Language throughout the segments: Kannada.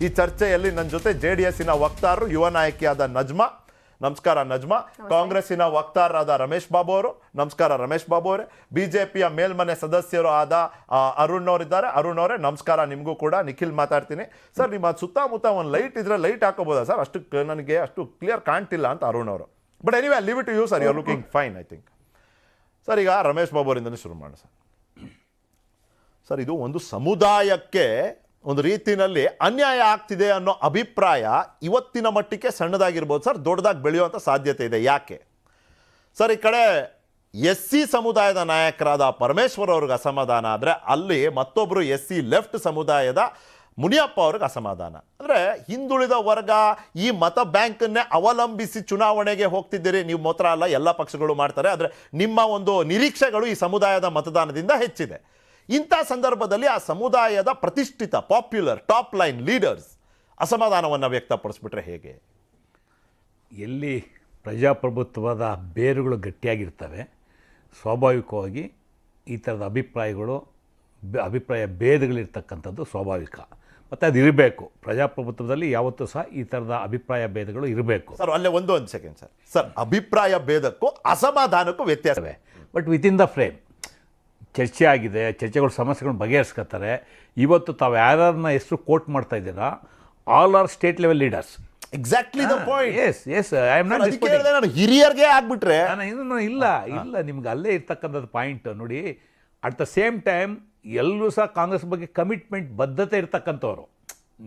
ಈ ಚರ್ಚೆಯಲ್ಲಿ ನನ್ನ ಜೊತೆ JDSನ ವಕ್ತಾರರು ಯುವ ನಾಯಕಿಯಾದ ನಜ್ಮಾ, ನಮಸ್ಕಾರ ನಜ್ಮಾ. ಕಾಂಗ್ರೆಸ್ಸಿನ ವಕ್ತಾರರಾದ ರಮೇಶ್ ಬಾಬು ಅವರು, ನಮಸ್ಕಾರ ರಮೇಶ್ ಬಾಬು ಅವರೇ. ಬಿಜೆಪಿಯ ಮೇಲ್ಮನೆ ಸದಸ್ಯರು ಆದ ಅರುಣ್ ಅವರಿದ್ದಾರೆ. ಅರುಣ್ ಅವರೇ ನಮಸ್ಕಾರ ನಿಮಗೂ ಕೂಡ. ನಿಖಿಲ್ ಮಾತಾಡ್ತೀನಿ. ಸರ್, ನಿಮ್ಮ ಸುತ್ತಮುತ್ತ ಒಂದು ಲೈಟ್ ಇದ್ರೆ ಲೈಟ್ ಹಾಕೋಬೋದಾ ಸರ್? ನನಗೆ ಅಷ್ಟು ಕ್ಲಿಯರ್ ಕಾಣ್ತಿಲ್ಲ ಅಂತ ಅರುಣ್ ಅವರು. But anyway leave it to you sir, you are looking fine I think. Sir, ಈಗ ರಮೇಶ್ ಬಾಬು ಅವರಿಂದನೇ ಶುರು ಮಾಡೋಣ ಸರ್. ಸರ್, ಇದು ಒಂದು ಸಮುದಾಯಕ್ಕೆ ಒಂದು ರೀತಿಯಲ್ಲಿ ಅನ್ಯಾಯ ಆಗ್ತಿದೆ ಅನ್ನೋ ಅಭಿಪ್ರಾಯ ಇವತ್ತಿನ ಮಟ್ಟಿಗೆ ಸಣ್ಣದಾಗಿರ್ಬೋದು ಸರ್, ದೊಡ್ಡದಾಗಿ ಬೆಳೆಯುವಂಥ ಸಾಧ್ಯತೆ ಇದೆ. ಯಾಕೆ ಸರ್? ಈ ಕಡೆ SC ಸಮುದಾಯದ ನಾಯಕರಾದ ಪರಮೇಶ್ವರ್ ಅವ್ರಿಗೆ ಅಸಮಾಧಾನ ಆದರೆ, ಅಲ್ಲಿ ಮತ್ತೊಬ್ಬರು SC ಲೆಫ್ಟ್ ಸಮುದಾಯದ ಮುನಿಯಪ್ಪ ಅವ್ರಿಗೆ ಅಸಮಾಧಾನ. ಅಂದರೆ ಹಿಂದುಳಿದ ವರ್ಗ ಈ ಮತ ಬ್ಯಾಂಕನ್ನೇ ಅವಲಂಬಿಸಿ ಚುನಾವಣೆಗೆ ಹೋಗ್ತಿದ್ದೀರಿ ನೀವು ಮಾತ್ರ ಅಲ್ಲ, ಎಲ್ಲ ಪಕ್ಷಗಳು ಮಾಡ್ತಾರೆ. ಆದರೆ ನಿಮ್ಮ ಒಂದು ನಿರೀಕ್ಷೆಗಳು ಈ ಸಮುದಾಯದ ಮತದಾನದಿಂದ ಹೆಚ್ಚಿದೆ. ಇಂಥ ಸಂದರ್ಭದಲ್ಲಿ ಆ ಸಮುದಾಯದ ಪ್ರತಿಷ್ಠಿತ ಪಾಪ್ಯುಲರ್ ಟಾಪ್ ಲೈನ್ ಲೀಡರ್ಸ್ ಅಸಮಾಧಾನವನ್ನು ವ್ಯಕ್ತಪಡಿಸ್ಬಿಟ್ರೆ ಹೇಗೆ? ಎಲ್ಲಿ ಪ್ರಜಾಪ್ರಭುತ್ವದ ಬೇರುಗಳು ಗಟ್ಟಿಯಾಗಿರ್ತವೆ, ಸ್ವಾಭಾವಿಕವಾಗಿ ಈ ಥರದ ಅಭಿಪ್ರಾಯ ಭೇದಗಳಿರ್ತಕ್ಕಂಥದ್ದು ಸ್ವಾಭಾವಿಕ. ಮತ್ತು ಅದು ಇರಬೇಕು. ಪ್ರಜಾಪ್ರಭುತ್ವದಲ್ಲಿ ಯಾವತ್ತೂ ಸಹ ಈ ಥರದ ಅಭಿಪ್ರಾಯ ಭೇದಗಳು ಇರಬೇಕು. ಸರ್, ಅಲ್ಲೇ ಒಂದು ಸೆಕೆಂಡ್ ಸರ್. ಸರ್, ಅಭಿಪ್ರಾಯ ಭೇದಕ್ಕೂ ಅಸಮಾಧಾನಕ್ಕೂ ವ್ಯತ್ಯಾಸವೇ. ಬಟ್ ವಿತಿನ್ ದ ಫ್ರೇಮ್ ಚರ್ಚೆ ಆಗಿದೆ, ಚರ್ಚೆಗಳು ಸಮಸ್ಯೆಗಳನ್ನ ಬಗೆಹರಿಸ್ಕೊತಾರೆ. ಇವತ್ತು ತಾವು ಯಾರನ್ನ ಹೆಸರು ಕೋಟ್ ಮಾಡ್ತಾ ಇದ್ದೀರಾ, all are state level leaders. Exactly the point. Yes I am not disputing. ನಾನು ಹಿರಿಯರಿಗೆ ಆಗ್ಬಿಟ್ರೆ ಇಲ್ಲ ನಿಮ್ಗೆ ಅಲ್ಲೇ ಇರ್ತಕ್ಕಂಥದ್ದು ಪಾಯಿಂಟ್ ನೋಡಿ. ಅಟ್ ದ ಸೇಮ್ ಟೈಮ್ ಎಲ್ಲರೂ ಸಹ ಕಾಂಗ್ರೆಸ್ ಬಗ್ಗೆ ಕಮಿಟ್ಮೆಂಟ್ ಬದ್ಧತೆ ಇರ್ತಕ್ಕಂಥವ್ರು.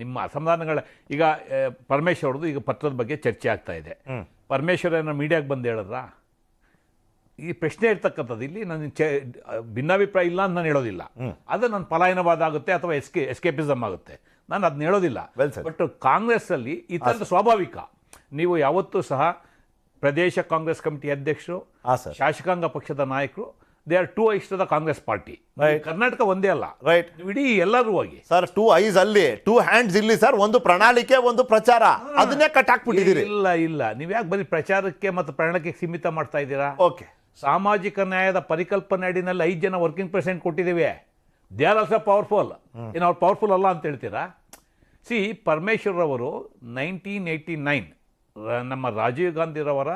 ನಿಮ್ಮ ಅಸಮಾಧಾನಗಳ ಈಗ ಪರಮೇಶ್ವರ್ ಅವ್ರದ್ದು ಈಗ ಪತ್ರದ ಬಗ್ಗೆ ಚರ್ಚೆ ಆಗ್ತಾ ಇದೆ. ಪರಮೇಶ್ವರ್ ಏನೋ ಮೀಡಿಯಾಗೆ ಬಂದು ಹೇಳಿದ್ರಾ? ಈ ಪ್ರಶ್ನೆ ಇರ್ತಕ್ಕಂಥದ್ದು ಇಲ್ಲಿ ನನ್ನ ಭಿನ್ನಾಭಿಪ್ರಾಯ ಇಲ್ಲ ಅಂತ ನಾನು ಹೇಳೋದಿಲ್ಲ. ಅದು ನನ್ನ ಪಲಾಯನವಾದ ಆಗುತ್ತೆ ಅಥವಾ ಎಸ್ಕೇಪಿಸಮ್ ಆಗುತ್ತೆ, ನಾನು ಅದನ್ನ ಹೇಳೋದಿಲ್ಲ. ಬಟ್ ಕಾಂಗ್ರೆಸ್ಸಲ್ಲಿ ಈ ಥರದ ಸ್ವಾಭಾವಿಕ. ನೀವು ಯಾವತ್ತೂ ಸಹ ಪ್ರದೇಶ ಕಾಂಗ್ರೆಸ್ ಕಮಿಟಿ ಅಧ್ಯಕ್ಷರು, ಶಾಸಕಾಂಗ ಪಕ್ಷದ ನಾಯಕರು, they are two eyes to the Congress party. Karnataka ಒಂದೇ ಅಲ್ಲ, ರೈಟ್, ಇಡೀ ಎಲ್ಲರೂ ಹೋಗಿ ಸರ್. 2 ಐಸ್ ಅಲ್ಲಿ, 2 ಹ್ಯಾಂಡ್ಸ್ ಇಲ್ಲಿ ಸರ್. ಒಂದು ಪ್ರಣಾಳಿಕೆ, ಒಂದು ಪ್ರಚಾರ, ಅದನ್ನೇ ಕಟ್ ಹಾಕ್ಬಿಟ್ಟಿದ್ದೀರಿ. ಇಲ್ಲ ನೀವು ಯಾಕೆ ಬರೀ ಪ್ರಚಾರಕ್ಕೆ ಮತ್ತು ಪ್ರಣಾಳಿಕೆಗೆ ಸೀಮಿತ ಮಾಡ್ತಾ ಇದ್ದೀರಾ? ಓಕೆ, ಸಾಮಾಜಿಕ ನ್ಯಾಯದ ಪರಿಕಲ್ಪನೆ ಅಡಿನಲ್ಲಿ 5 ಜನ ವರ್ಕಿಂಗ್ ಪ್ರೆಸಿಡೆಂಟ್ ಕೊಟ್ಟಿದ್ದೇವೆ. They are also powerful. ಏನು ಅವ್ರು ಪವರ್ಫುಲ್ ಅಲ್ಲ ಅಂತ ಹೇಳ್ತೀರಾ? ಪರಮೇಶ್ವರ್ ಅವರು 1989 ನಮ್ಮ ರಾಜೀವ್ ಗಾಂಧಿರವರ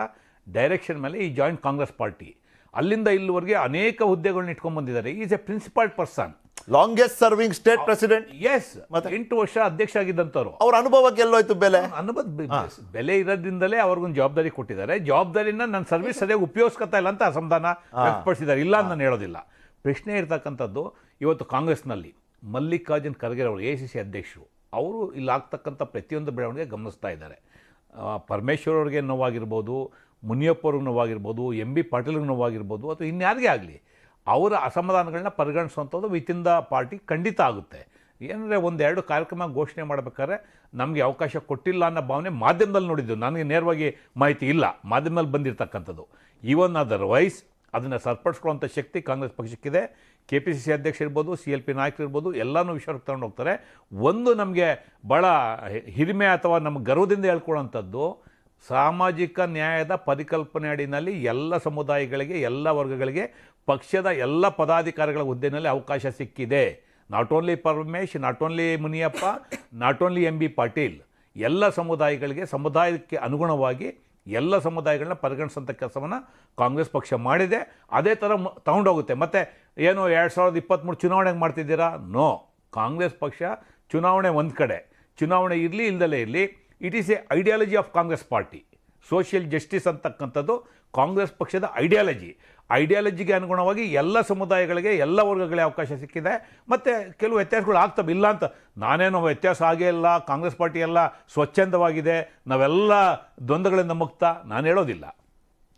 ಡೈರೆಕ್ಷನ್ ಮೇಲೆ ಈ ಜಾಯಿಂಟ್ ಕಾಂಗ್ರೆಸ್ ಪಾರ್ಟಿ ಅಲ್ಲಿಂದ ಇಲ್ಲಿವರೆಗೆ ಅನೇಕ ಹುದ್ದೆಗಳನ್ನ ಇಟ್ಕೊಂಡು ಬಂದಿದ್ದಾರೆ. Is a principled person, longest serving state president. Yes, 8 ವರ್ಷ ಅಧ್ಯಕ್ಷ ಆಗಿದ್ದಂಥವ್ರು. ಅವ್ರ ಅನುಭವಕ್ಕೆ ಎಲ್ಲೋಯ್ತು ಬೆಲೆ? ಬೆಲೆ ಇರೋದ್ರಿಂದಲೇ ಅವ್ರಿಗೊಂದು ಜವಾಬ್ದಾರಿ ಕೊಟ್ಟಿದ್ದಾರೆ. ಜವಾಬ್ದಾರಿನ ನನ್ನ ಸರ್ವಿಸ್ ಸರಿಯಾಗಿ ಉಪಯೋಗಿಸ್ಕೊತಾ ಇಲ್ಲ ಅಂತ ಅಸಮಾಧಾನ ವ್ಯಕ್ತಪಡಿಸಿದ್ದಾರೆ. ಇಲ್ಲ ಅಂತ ನಾನು ಹೇಳೋದಿಲ್ಲ. ಪ್ರಶ್ನೆ ಇರ್ತಕ್ಕಂಥದ್ದು ಇವತ್ತು ಕಾಂಗ್ರೆಸ್ನಲ್ಲಿ ಮಲ್ಲಿಕಾರ್ಜುನ್ ಖರ್ಗೆ ಅವರು ACC ಅಧ್ಯಕ್ಷರು, ಅವರು ಇಲ್ಲಿ ಆಗ್ತಕ್ಕಂಥ ಪ್ರತಿಯೊಂದು ಬೆಳವಣಿಗೆ ಗಮನಿಸ್ತಾ ಇದ್ದಾರೆ. ಪರಮೇಶ್ವರ್ ಅವ್ರಿಗೆ ನೋವಾಗಿರ್ಬೋದು, ಮುನಿಯಪ್ಪ ಅವ್ರಿಗೆ ನೋವಾಗಿರ್ಬೋದು, MB ಪಾಟೀಲ್ಗೆ ನೋವಾಗಿರ್ಬೋದು, ಅಥವಾ ಇನ್ಯಾರಿಗೆ ಆಗಲಿ ಅವರ ಅಸಮಾಧಾನಗಳನ್ನ ಪರಿಗಣಿಸುವಂಥದ್ದು ವಿತಿನ್ ದ ಪಾರ್ಟಿ ಖಂಡಿತ ಆಗುತ್ತೆ. ಏನಂದರೆ 1-2 ಕಾರ್ಯಕ್ರಮ ಘೋಷಣೆ ಮಾಡಬೇಕಾದ್ರೆ ನಮಗೆ ಅವಕಾಶ ಕೊಟ್ಟಿಲ್ಲ ಅನ್ನೋ ಭಾವನೆ ಮಾಧ್ಯಮದಲ್ಲಿ ನೋಡಿದ್ದು. ನನಗೆ ನೇರವಾಗಿ ಮಾಹಿತಿ ಇಲ್ಲ, ಮಾಧ್ಯಮದಲ್ಲಿ ಬಂದಿರತಕ್ಕಂಥದ್ದು. ಈವನ್ ಅದರ್ವೈಸ್ ಅದನ್ನು ಸರಿಪಡಿಸ್ಕೊಳ್ಳುವಂಥ ಶಕ್ತಿ ಕಾಂಗ್ರೆಸ್ ಪಕ್ಷಕ್ಕಿದೆ. KPCC ಅಧ್ಯಕ್ಷ ಇರ್ಬೋದು, CLP ನಾಯಕರು ಇರ್ಬೋದು, ಎಲ್ಲನೂ ವಿಷಯಕ್ಕೆ ತಗೊಂಡು ಹೋಗ್ತಾರೆ. ಒಂದು ನಮಗೆ ಭಾಳ ಹಿರಿಮೆ ಅಥವಾ ನಮ್ಮ ಗರ್ವದಿಂದ ಹೇಳ್ಕೊಳ್ಳೋಂಥದ್ದು, ಸಾಮಾಜಿಕ ನ್ಯಾಯದ ಪರಿಕಲ್ಪನೆ ಅಡಿನಲ್ಲಿ ಎಲ್ಲ ಸಮುದಾಯಗಳಿಗೆ, ಎಲ್ಲ ವರ್ಗಗಳಿಗೆ ಪಕ್ಷದ ಎಲ್ಲ ಪದಾಧಿಕಾರಿಗಳ ಹುದ್ದೆಯಲ್ಲಿ ಅವಕಾಶ ಸಿಕ್ಕಿದೆ. Not only Paramesh, not only Muniyappa, not only MB Patil, ಎಲ್ಲ ಸಮುದಾಯಗಳಿಗೆ, ಸಮುದಾಯಕ್ಕೆ ಅನುಗುಣವಾಗಿ ಎಲ್ಲ ಸಮುದಾಯಗಳನ್ನ ಪರಿಗಣಿಸೋಂಥ ಕೆಲಸವನ್ನು ಕಾಂಗ್ರೆಸ್ ಪಕ್ಷ ಮಾಡಿದೆ. ಅದೇ ಥರ ತಗೊಂಡೋಗುತ್ತೆ. ಮತ್ತು ಏನು 2023 ಚುನಾವಣೆಗೆ ಮಾಡ್ತಿದ್ದೀರಾ? ನೋ, ಕಾಂಗ್ರೆಸ್ ಪಕ್ಷ ಚುನಾವಣೆ ಒಂದು ಕಡೆ, ಚುನಾವಣೆ ಇರಲಿ ಇಲ್ದಲೇ ಇರಲಿ, it is A ideology of Congress party. Social justice ಅಂತಕ್ಕಂಥದ್ದು ಕಾಂಗ್ರೆಸ್ ಪಕ್ಷದ ಐಡಿಯಾಲಜಿಗೆ ಅನುಗುಣವಾಗಿ ಎಲ್ಲ ಸಮುದಾಯಗಳಿಗೆ, ಎಲ್ಲ ವರ್ಗಗಳಿಗೆ ಅವಕಾಶ ಸಿಕ್ಕಿದೆ. ಮತ್ತು ಕೆಲವು ವ್ಯತ್ಯಾಸಗಳು ಆಗ್ತವೆ, ಇಲ್ಲ ಅಂತ ನಾನೇನೋ ವ್ಯತ್ಯಾಸ ಆಗೇ ಇಲ್ಲ, ಕಾಂಗ್ರೆಸ್ ಪಾರ್ಟಿ ಎಲ್ಲ ಸ್ವಚ್ಛಂದವಾಗಿದೆ, ನಾವೆಲ್ಲ ದ್ವಂದ್ವಗಳಿಂದ ಮುಕ್ತ, ನಾನು ಹೇಳೋದಿಲ್ಲ.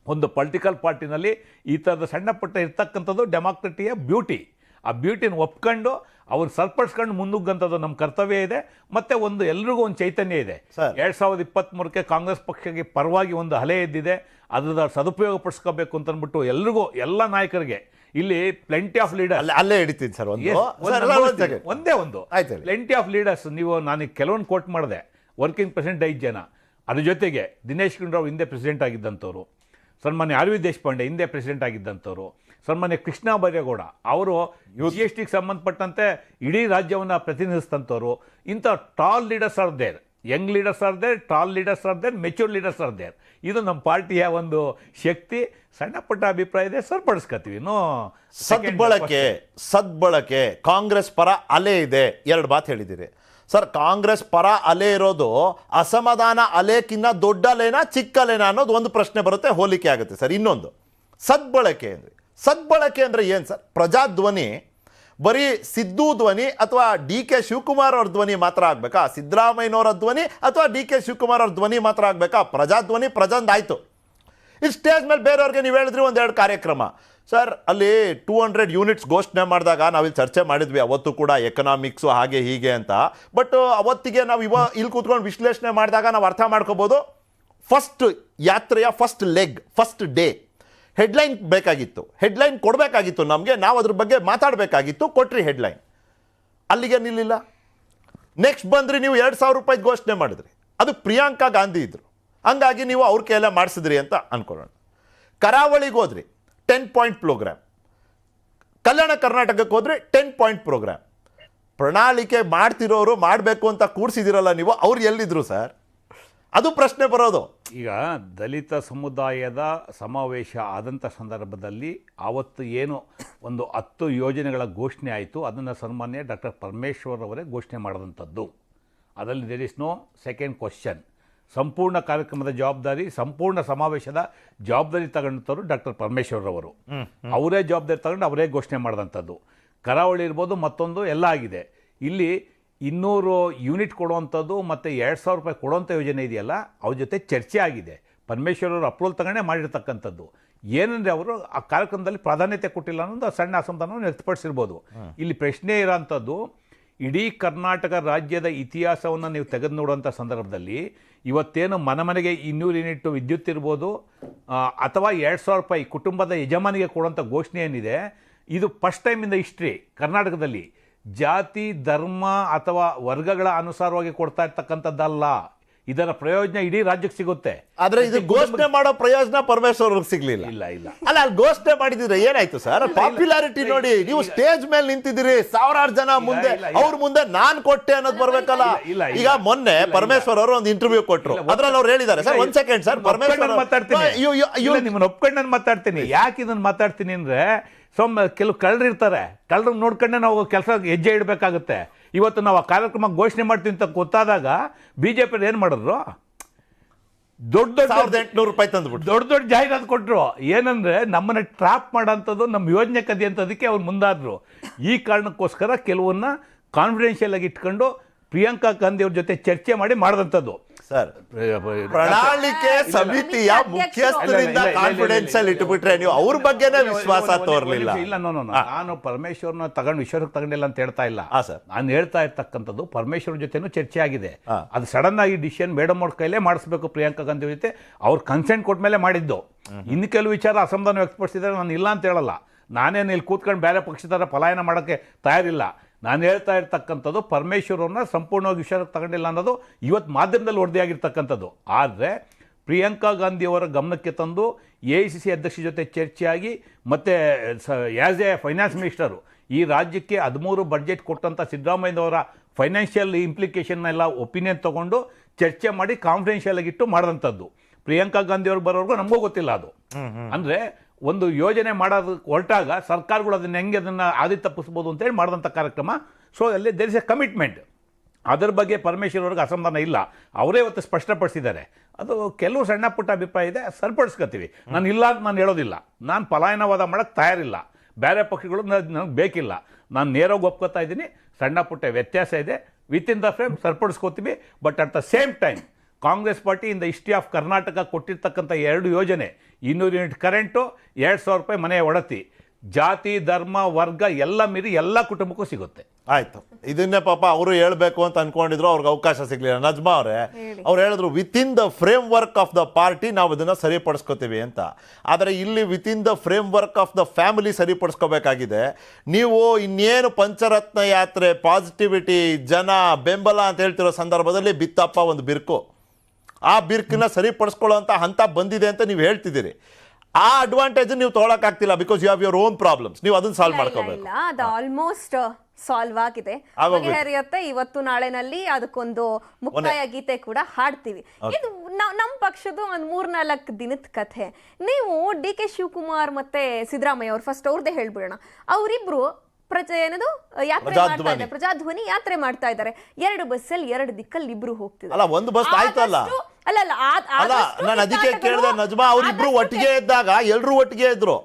ಒಂದು ಪೊಲಿಟಿಕಲ್ ಪಾರ್ಟಿನಲ್ಲಿ ಈ ಥರದ ಸಣ್ಣ ಪುಟ್ಟ ಇರ್ತಕ್ಕಂಥದ್ದು ಡೆಮಾಕ್ರಟಿಯ ಬ್ಯೂಟಿ. ಆ ಬ್ಯೂಟಿನ ಒಪ್ಕೊಂಡು ಅವ್ರು ಸರಿಪಡಿಸ್ಕೊಂಡು ಮುನ್ನುಗ್ಗಂಥದ್ದು ನಮ್ಮ ಕರ್ತವ್ಯ ಇದೆ. ಮತ್ತು ಒಂದು ಎಲ್ರಿಗೂ ಒಂದು ಚೈತನ್ಯ ಇದೆ. 2023ಕ್ಕೆ ಕಾಂಗ್ರೆಸ್ ಪಕ್ಷಕ್ಕೆ ಪರವಾಗಿ ಒಂದು ಅಲೆ ಎದ್ದಿದೆ. ಅದರ ಸದುಪಯೋಗ ಪಡಿಸ್ಕೋಬೇಕು ಅಂತ ಅಂದ್ಬಿಟ್ಟು ಎಲ್ರಿಗೂ, ಎಲ್ಲ ನಾಯಕರಿಗೆ ಇಲ್ಲಿ ಪ್ಲೆಂಟಿ ಆಫ್ ಲೀಡರ್ಸ್ ಅಲ್ಲೇ ಹಿಡಿತೀನಿ ಸರ್. ಒಂದೇ ಒಂದು ಪ್ಲೆಂಟಿ ಆಫ್ ಲೀಡರ್ಸ್. ನೀವು ನಾನು ಕೆಲವೊಂದು ಕೋಟ್ ಮಾಡಿದೆ. ವರ್ಕಿಂಗ್ ಪ್ರೆಸಿಡೆಂಟ್ 5 ಜನ, ಅದ್ರ ಜೊತೆಗೆ ದಿನೇಶ್ ಗುಂಡೂರಾವ್ ಹಿಂದೆ ಪ್ರೆಸಿಡೆಂಟ್ ಆಗಿದ್ದಂಥವ್ರು, ಸನ್ಮಾನ್ಯ RV ದೇಶಪಾಂಡೆ ಹಿಂದೆ ಪ್ರೆಸಿಡೆಂಟ್ ಆಗಿದ್ದಂಥವ್ರು, ಸನ್ಮಾನ್ಯ ಕೃಷ್ಣ ಬೈರೇಗೌಡ ಅವರು GST ಸಂಬಂಧಪಟ್ಟಂತೆ ಇಡೀ ರಾಜ್ಯವನ್ನು ಪ್ರತಿನಿಧಿಸಿದಂಥವ್ರು. ಇಂಥ tall leaders are there, young leaders are there, tall leaders are there, mature leaders are there. ಇದು ನಮ್ಮ ಪಾರ್ಟಿಯ ಒಂದು ಶಕ್ತಿ. ಸಣ್ಣ ಪುಟ್ಟ ಅಭಿಪ್ರಾಯ ಇದೆ, ಸರಿಪಡಿಸ್ಕೊತೀವಿ. ಸದ್ಬಳಕೆ ಕಾಂಗ್ರೆಸ್ ಪರ ಅಲೆ ಇದೆ, 2 ಮಾತು ಹೇಳಿದ್ದೀರಿ ಸರ್. ಕಾಂಗ್ರೆಸ್ ಪರ ಅಲೆ ಇರೋದು ಅಸಮಾಧಾನ ಅಲೆಕ್ಕಿಂತ ದೊಡ್ಡ ಅಲೆನಾ ಚಿಕ್ಕ ಅಲೆನಾ ಅನ್ನೋದು ಒಂದು ಪ್ರಶ್ನೆ ಬರುತ್ತೆ, ಹೋಲಿಕೆ ಆಗುತ್ತೆ ಸರ್. ಇನ್ನೊಂದು ಸದ್ಬಳಕೆ ಅಂದರೆ ಏನು ಸರ್? ಪ್ರಜಾಧ್ವನಿ ಬರೀ ಸಿದ್ದು ಧ್ವನಿ ಅಥವಾ DK ಶಿವಕುಮಾರ್ ಅವ್ರ ಧ್ವನಿ ಮಾತ್ರ ಆಗ್ಬೇಕಾ? ಸಿದ್ದರಾಮಯ್ಯನವರ ಧ್ವನಿ ಅಥವಾ DK ಶಿವಕುಮಾರ್ ಅವ್ರ ಧ್ವನಿ ಮಾತ್ರ ಆಗ್ಬೇಕಾ? ಪ್ರಜಾಧ್ವನಿ ಪ್ರಜಂದಾಯ್ತು. ಈ ಸ್ಟೇಜ್ ಮೇಲೆ ಬೇರೆಯವ್ರಿಗೆ ನೀವು ಹೇಳಿದ್ರಿ 1-2 ಕಾರ್ಯಕ್ರಮ ಸರ್. ಅಲ್ಲಿ 200 ಯೂನಿಟ್ಸ್ ಘೋಷಣೆ ಮಾಡಿದಾಗ ನಾವಿಲ್ಲಿ ಚರ್ಚೆ ಮಾಡಿದ್ವಿ ಅವತ್ತು ಕೂಡ, ಎಕನಾಮಿಕ್ಸು ಹಾಗೆ ಹೀಗೆ ಅಂತ. ಬಟ್ ಅವತ್ತಿಗೆ ನಾವು ಇಲ್ಲಿ ಕೂತ್ಕೊಂಡು ವಿಶ್ಲೇಷಣೆ ಮಾಡಿದಾಗ ನಾವು ಅರ್ಥ ಮಾಡ್ಕೋಬೋದು, ಫಸ್ಟ್ ಯಾತ್ರೆಯ first leg, first day headline ಬೇಕಾಗಿತ್ತು, ಹೆಡ್ಲೈನ್ ಕೊಡಬೇಕಾಗಿತ್ತು ನಮಗೆ, ನಾವು ಅದ್ರ ಬಗ್ಗೆ ಮಾತಾಡಬೇಕಾಗಿತ್ತು, ಕೊಟ್ರಿ ಹೆಡ್ಲೈನ್. ಅಲ್ಲಿಗೆ ನಿಲ್ಲಿಲ್ಲ. ನೆಕ್ಸ್ಟ್ ಬಂದ್ರಿ ನೀವು 2,000 ರೂಪಾಯಿ ಘೋಷಣೆ ಮಾಡಿದ್ರಿ, ಅದು ಪ್ರಿಯಾಂಕಾ ಗಾಂಧಿ ಇದ್ರು, ಹಂಗಾಗಿ ನೀವು ಅವ್ರ ಕೈಯೆಲ್ಲ ಮಾಡಿಸಿದ್ರಿ ಅಂತ ಅನ್ಕೊಳ್ಳೋಣ. ಕರಾವಳಿಗೆ ಹೋದ್ರಿ 10 ಪಾಯಿಂಟ್ ಪ್ರೋಗ್ರಾಮ್, ಕಲ್ಯಾಣ ಕರ್ನಾಟಕಕ್ಕೆ ಹೋದ್ರಿ 10 ಪಾಯಿಂಟ್ ಪ್ರೋಗ್ರಾಮ್. ಪ್ರಣಾಳಿಕೆ ಮಾಡ್ತಿರೋರು ಮಾಡಬೇಕು ಅಂತ ಕೂಡಿಸಿದಿರಲ್ಲ ನೀವು, ಅವ್ರು ಎಲ್ಲಿದ್ರು ಸರ್? ಅದು ಪ್ರಶ್ನೆ ಬರೋದು. ಈಗ ದಲಿತ ಸಮುದಾಯದ ಸಮಾವೇಶ ಆದಂಥ ಸಂದರ್ಭದಲ್ಲಿ ಆವತ್ತು ಏನು ಒಂದು 10 ಯೋಜನೆಗಳ ಘೋಷಣೆ ಆಯಿತು, ಅದನ್ನು ಸನ್ಮಾನ್ಯ ಡಾಕ್ಟರ್ ಪರಮೇಶ್ವರ್ ಅವರೇ ಘೋಷಣೆ ಮಾಡಿದಂಥದ್ದು. ಅದರಲ್ಲಿ there is no second question. ಸಂಪೂರ್ಣ ಕಾರ್ಯಕ್ರಮದ ಜವಾಬ್ದಾರಿ, ಸಂಪೂರ್ಣ ಸಮಾವೇಶದ ಜವಾಬ್ದಾರಿ ತಗೊಂಡಂಥವ್ರು ಡಾಕ್ಟರ್ ಪರಮೇಶ್ವರ್ ಅವರು. ಅವರೇ ಜವಾಬ್ದಾರಿ ತಗೊಂಡು ಅವರೇ ಘೋಷಣೆ ಮಾಡಿದಂಥದ್ದು. ಕರಾವಳಿ ಇರ್ಬೋದು, ಮತ್ತೊಂದು ಎಲ್ಲ ಆಗಿದೆ. ಇಲ್ಲಿ 200 ಯೂನಿಟ್ ಕೊಡುವಂಥದ್ದು ಮತ್ತು 2,000 ರೂಪಾಯಿ ಕೊಡುವಂಥ ಯೋಜನೆ ಇದೆಯಲ್ಲ, ಅವ್ರ ಜೊತೆ ಚರ್ಚೆ ಆಗಿದೆ. ಪರಮೇಶ್ವರ್ ಅವರು ಅಪ್ರೂವಲ್ ತಗೊಂಡೇ ಮಾಡಿರ್ತಕ್ಕಂಥದ್ದು. ಏನಂದರೆ ಅವರು ಆ ಕಾರ್ಯಕ್ರಮದಲ್ಲಿ ಪ್ರಾಧಾನ್ಯತೆ ಕೊಟ್ಟಿಲ್ಲ ಅನ್ನೋದು ಸಣ್ಣ ಅಸಮಾಧಾನವನ್ನು ವ್ಯಕ್ತಪಡಿಸಿರ್ಬೋದು. ಇಲ್ಲಿ ಪ್ರಶ್ನೆ ಇರೋಂಥದ್ದು, ಇಡೀ ಕರ್ನಾಟಕ ರಾಜ್ಯದ ಇತಿಹಾಸವನ್ನು ನೀವು ತೆಗೆದು ನೋಡುವಂಥ ಸಂದರ್ಭದಲ್ಲಿ ಇವತ್ತೇನು ಮನೆಗೆ 200 ಯೂನಿಟ್ ವಿದ್ಯುತ್ ಇರ್ಬೋದು, ಅಥವಾ 2,000 ರೂಪಾಯಿ ಕುಟುಂಬದ ಯಜಮಾನಿಗೆ ಕೊಡುವಂಥ ಘೋಷಣೆ ಏನಿದೆ, ಇದು first time in the history ಕರ್ನಾಟಕದಲ್ಲಿ ಜಾತಿ, ಧರ್ಮ ಅಥವಾ ವರ್ಗಗಳ ಅನುಸಾರವಾಗಿ ಕೊಡ್ತಾ ಇರ್ತಕ್ಕಂಥದ್ದಲ್ಲ. ಇದರ ಪ್ರಯೋಜನ ಇಡೀ ರಾಜ್ಯಕ್ಕೆ ಸಿಗುತ್ತೆ. ಆದ್ರೆ ಇದು ಘೋಷಣೆ ಮಾಡೋ ಪ್ರಯೋಜನ ಪರಮೇಶ್ವರ್ ಅವ್ರಿಗೆ ಸಿಗ್ಲಿಲ್ಲ. ಇಲ್ಲ ಅಲ್ಲ, ಅಲ್ಲಿ ಘೋಷಣೆ ಮಾಡಿದ್ರೆ ಏನಾಯ್ತು ಸರ್? ಪಾಪ್ಯುಲಾರಿಟಿ ನೋಡಿ, ನೀವು ಸ್ಟೇಜ್ ಮೇಲೆ ನಿಂತಿದ್ದೀರಿ, 1000 ಜನ ಮುಂದೆ, ಅವ್ರ ಮುಂದೆ ನಾನ್ ಕೊಟ್ಟೆ ಅನ್ನೋದು ಬರ್ಬೇಕಲ್ಲ. ಈಗ ಮೊನ್ನೆ ಪರಮೇಶ್ವರ್ ಅವರು ಒಂದು ಇಂಟರ್ವ್ಯೂ ಕೊಟ್ಟರು, ಅದ್ರಲ್ಲಿ ಅವ್ರು ಹೇಳಿದ್ದಾರೆ ಸರ್, 1 ಸೆಕೆಂಡ್ ಸರ್, ಪರಮೇಶ್ವರ್ ನಿಮ್ಮನ್ನ ಒಪ್ಕೊಂಡು ನಾನು ಮಾತಾಡ್ತೀನಿ. ಯಾಕೆ ಇದನ್ನ ಮಾತಾಡ್ತೀನಿ ಅಂದ್ರೆ, ಕೆಲವು ಕಳ್ಳರು ಇರ್ತಾರೆ, ಕಳ್ಳರು ನೋಡ್ಕೊಂಡೆ ನಾವು ಕೆಲಸ ಹೆಜ್ಜೆ ಇಡಬೇಕಾಗುತ್ತೆ. ಇವತ್ತು ನಾವು ಆ ಕಾರ್ಯಕ್ರಮ ಘೋಷಣೆ ಮಾಡ್ತೀವಿ ಅಂತ ಗೊತ್ತಾದಾಗ BJP ಏನು ಮಾಡಿದ್ರು, ದೊಡ್ಡ 1,800 ರೂಪಾಯಿ ತಂದ್ಬಿಟ್ಟು ದೊಡ್ಡ ಜಾಹೀರಾತು ಕೊಟ್ಟರು. ಏನಂದ್ರೆ ನಮ್ಮನ್ನ ಟ್ರಾಪ್ ಮಾಡೋಂಥದ್ದು, ನಮ್ಮ ಯೋಜನೆ ಕದಿಯಂಥದಕ್ಕೆ ಅವ್ರು ಮುಂದಾದ್ರು. ಈ ಕಾರಣಕ್ಕೋಸ್ಕರ ಕೆಲವನ್ನ ಕಾನ್ಫಿಡೆನ್ಷಿಯಲ್ ಆಗಿ ಇಟ್ಕೊಂಡು ಪ್ರಿಯಾಂಕಾ ಗಾಂಧಿ ಅವ್ರ ಜೊತೆ ಚರ್ಚೆ ಮಾಡಿ ಮಾಡಿದಂಥದ್ದು. ಸರ್, ಪ್ರಣಾಳಿಕೆ ಸಮಿತಿಯ ಮುಖ್ಯಸ್ಥರಿಂದ ಕಾನ್ಫಿಡೆನ್ಷಿಯಲ್ ಇಟ್ಬಿಟ್ರೆ ನೀವು ಅವ್ರ ಬಗ್ಗೆನೇ ವಿಶ್ವಾಸ ತೋರ್ಲಿಲ್ಲ. ಇಲ್ಲ, ನಾನು ಪರಮೇಶ್ವರ್ನ ವಿಶ್ವಾಸಕ್ಕೆ ತಗೊಂಡಿಲ್ಲ ಅಂತ ಹೇಳ್ತಾ ಇಲ್ಲ. ನಾನು ಹೇಳ್ತಾ ಇರ್ತಕ್ಕಂಥದ್ದು, ಪರಮೇಶ್ವರ್ ಜೊತೆನೂ ಚರ್ಚೆ ಆಗಿದೆ. ಅದು ಸಡನ್ ಆಗಿ ಡಿಸಿಷನ್ ಮೇಡಮ್ ಅವ್ರ ಕೈಲೇ ಮಾಡಿಸ್ಬೇಕು ಪ್ರಿಯಾಂಕಾ ಗಾಂಧಿ ಜೊತೆ, ಅವ್ರ ಕನ್ಸೆಂಟ್ ಕೊಟ್ಟ ಮೇಲೆ ಮಾಡಿದ್ದು. ಇನ್ನು ಕೆಲವು ವಿಚಾರ ಅಸಮಾಧಾನ ವ್ಯಕ್ತಪಡಿಸಿದ್ದಾರೆ, ನಾನು ಇಲ್ಲ ಅಂತ ಹೇಳಲ್ಲ. ನಾನೇನು ಇಲ್ಲಿ ಕೂತ್ಕೊಂಡು ಬೇರೆ ಪಕ್ಷದ ಪಲಾಯನ ಮಾಡೋಕ್ಕೆ ತಯಾರಿಲ್ಲ. ನಾನು ಹೇಳ್ತಾ ಇರ್ತಕ್ಕಂಥದ್ದು, ಪರಮೇಶ್ವರವ್ರನ್ನ ಸಂಪೂರ್ಣವಾಗಿ ವಿಶ್ವಾಸಕ್ಕೆ ತಗೊಂಡಿಲ್ಲ ಅನ್ನೋದು ಇವತ್ತು ಮಾಧ್ಯಮದಲ್ಲಿ ವರದಿಯಾಗಿರ್ತಕ್ಕಂಥದ್ದು. ಆದರೆ ಪ್ರಿಯಾಂಕಾ ಗಾಂಧಿಯವರ ಗಮನಕ್ಕೆ ತಂದು AICC ಅಧ್ಯಕ್ಷ ಜೊತೆ ಚರ್ಚೆಯಾಗಿ, ಮತ್ತು ಆ್ಯಸ್ ಎ ಫೈನಾನ್ಸ್ ಮಿನಿಸ್ಟರು ಈ ರಾಜ್ಯಕ್ಕೆ 13 ಬಡ್ಜೆಟ್ ಕೊಟ್ಟಂಥ ಸಿದ್ದರಾಮಯ್ಯನವರ ಫೈನಾನ್ಷಿಯಲ್ ಇಂಪ್ಲಿಕೇಶನ್ ಎಲ್ಲ ಒಪಿನಿಯನ್ ತೊಗೊಂಡು ಚರ್ಚೆ ಮಾಡಿ ಕಾನ್ಫಿಡೆನ್ಷಿಯಲ್ ಆಗಿಟ್ಟು ಮಾಡಿದಂಥದ್ದು. ಪ್ರಿಯಾಂಕಾ ಗಾಂಧಿಯವ್ರಿಗೆ ಬರೋರ್ಗೂ ನಮಗೂ ಗೊತ್ತಿಲ್ಲ ಅದು. ಅಂದರೆ ಒಂದು ಯೋಜನೆ ಮಾಡೋದು ಹೊರಟಾಗ ಸರ್ಕಾರಗಳು ಅದನ್ನು ಆದಿ ತಪ್ಪಿಸ್ಬೋದು ಅಂತೇಳಿ ಮಾಡಿದಂಥ ಕಾರ್ಯಕ್ರಮ. ಸೊ ಅಲ್ಲಿ ದೇರ್ ಇಸ್ ಎ ಕಮಿಟ್ಮೆಂಟ್. ಅದರ ಬಗ್ಗೆ ಪರಮೇಶ್ವರ್ ಅವ್ರಿಗೆ ಅಸಮಾಧಾನ ಇಲ್ಲ, ಅವರೇ ಇವತ್ತು ಸ್ಪಷ್ಟಪಡಿಸಿದ್ದಾರೆ. ಅದು ಕೆಲವು ಸಣ್ಣ ಪುಟ್ಟ ಅಭಿಪ್ರಾಯ ಇದೆ, ಸರಿಪಡಿಸ್ಕೊತೀವಿ. ನಾನು ಇಲ್ಲ ಅಂತ ನಾನು ಹೇಳೋದಿಲ್ಲ, ನಾನು ಪಲಾಯನವಾದ ಮಾಡೋಕ್ಕೆ ತಯಾರಿಲ್ಲ, ಬೇರೆ ಪಕ್ಷಗಳು ನನಗೆ ಬೇಕಿಲ್ಲ. ನಾನು ನೇರವಾಗಿ ಒಪ್ಕೋತಾ ಇದ್ದೀನಿ, ಸಣ್ಣ ಪುಟ್ಟ ವ್ಯತ್ಯಾಸ ಇದೆ, ವಿತಿನ್ ದ ಫ್ರೇಮ್ ಸರಿಪಡಿಸ್ಕೋತೀವಿ. But at the same time Congress party in the history of Karnataka ಕೊಟ್ಟಿರ್ತಕ್ಕಂಥ 2 ಯೋಜನೆ, 200 ಯೂನಿಟ್ ಕರೆಂಟು, 2,000 ರೂಪಾಯಿ ಮನೆಯ ಒಡತಿ, ಜಾತಿ, ಧರ್ಮ, ವರ್ಗ ಎಲ್ಲ ಮೀರಿ ಎಲ್ಲ ಕುಟುಂಬಕ್ಕೂ ಸಿಗುತ್ತೆ. ಆಯ್ತು, ಇದನ್ನೇ ಪಾಪ ಅವರು ಹೇಳ್ಬೇಕು ಅಂತ ಅನ್ಕೊಂಡಿದ್ರು, ಅವ್ರಿಗೆ ಅವಕಾಶ ಸಿಗ್ಲಿಲ್ಲ. ನಜ್ಮಾ ಅವರೇ, ಅವ್ರು ಹೇಳಿದ್ರು within the framework of the party ನಾವು ಅದನ್ನ ಸರಿಪಡಿಸ್ಕೋತೀವಿ ಅಂತ. ಆದರೆ ಇಲ್ಲಿ within the framework of the family ಸರಿಪಡಿಸ್ಕೋಬೇಕಾಗಿದೆ. ನೀವು ಇನ್ನೇನು ಪಂಚರತ್ನ ಯಾತ್ರೆ, ಪಾಸಿಟಿವಿಟಿ, ಜನ ಬೆಂಬಲ ಅಂತ ಹೇಳ್ತಿರೋ ಸಂದರ್ಭದಲ್ಲಿ ಬಿತ್ತಪ್ಪ ಒಂದು ಬಿರ್ಕು, ಆ ಬಿರ್ಕನ್ನ ಸರಿಪಡಿಸ್ಕೊಳ್ಳೋ ಅಂತ ಹಂತ ಬಂದಿದೆ ಅಂತ ನೀವು ಹೇಳ್ತಿದ್ದೀರಿ. ಆ ಅಡ್ವಾಂಟೇಜ್ ನೀವು ತೊಗೊಳಕ್ ಆಗ್ತಿಲ್ಲ because you have your own problems. ನೀವು ಅದನ್ನ ಸಾಲ್ವ್ ಮಾಡ್ಕೋಬೇಕು. ಅದು ಆಲ್ಮೋಸ್ಟ್ ಸಾಲ್ವ್ ಆಗಿದೆ, ಆಗೋಗಿದೆ. ಬಗೆಹರಿಯುತ್ತೆ. ಇವತ್ತು ನಾಳೆನಲ್ಲಿ ಅದಕ್ಕೊಂದು ಮುಕ್ತಾಯ ಗೀತೆ ಕೂಡ ಹಾಡ್ತೀವಿ. ಇದು ನಮ್ಮ ಪಕ್ಷದ ಒಂದು 3-4 ದಿನದ ಕಥೆ. ನೀವು ಡಿ ಕೆ ಶಿವಕುಮಾರ್ ಮತ್ತೆ ಸಿದ್ದರಾಮಯ್ಯ ಅವ್ರು ಫಸ್ಟ್ ಅವ್ರದ್ದೇ ಹೇಳ್ಬಿಡೋಣ. ಅವರಿಬ್ರು ಏನದು ಯಾತ್ರೆ ಮಾಡ್ತಾ ಇದ್ದಾರೆ, ಪ್ರಜಾಧ್ವನಿ ಯಾತ್ರೆ ಮಾಡ್ತಾ ಇದ್ದಾರೆ. 2 ಬಸ್ಸಲ್ಲಿ 2 ದಿಕ್ಕಲ್ಲಿ ಇಬ್ರು ಹೋಗ್ತಿದ್ದಾರೆ. ಅಲ್ಲ, ಒಂದು ಬಸ್ ಆಯ್ತಲ್ಲ. ಅಲ್ಲ, ನಾನು ಅದಕ್ಕೆ ಕೇಳಿದೆ ನಜ್ಮಾ, ಅವ್ರಿಬ್ರು ಒಟ್ಟಿಗೆ ಇದ್ದಾಗ ಎಲ್ರು ಒಟ್ಟಿಗೆ ಇದ್ರು.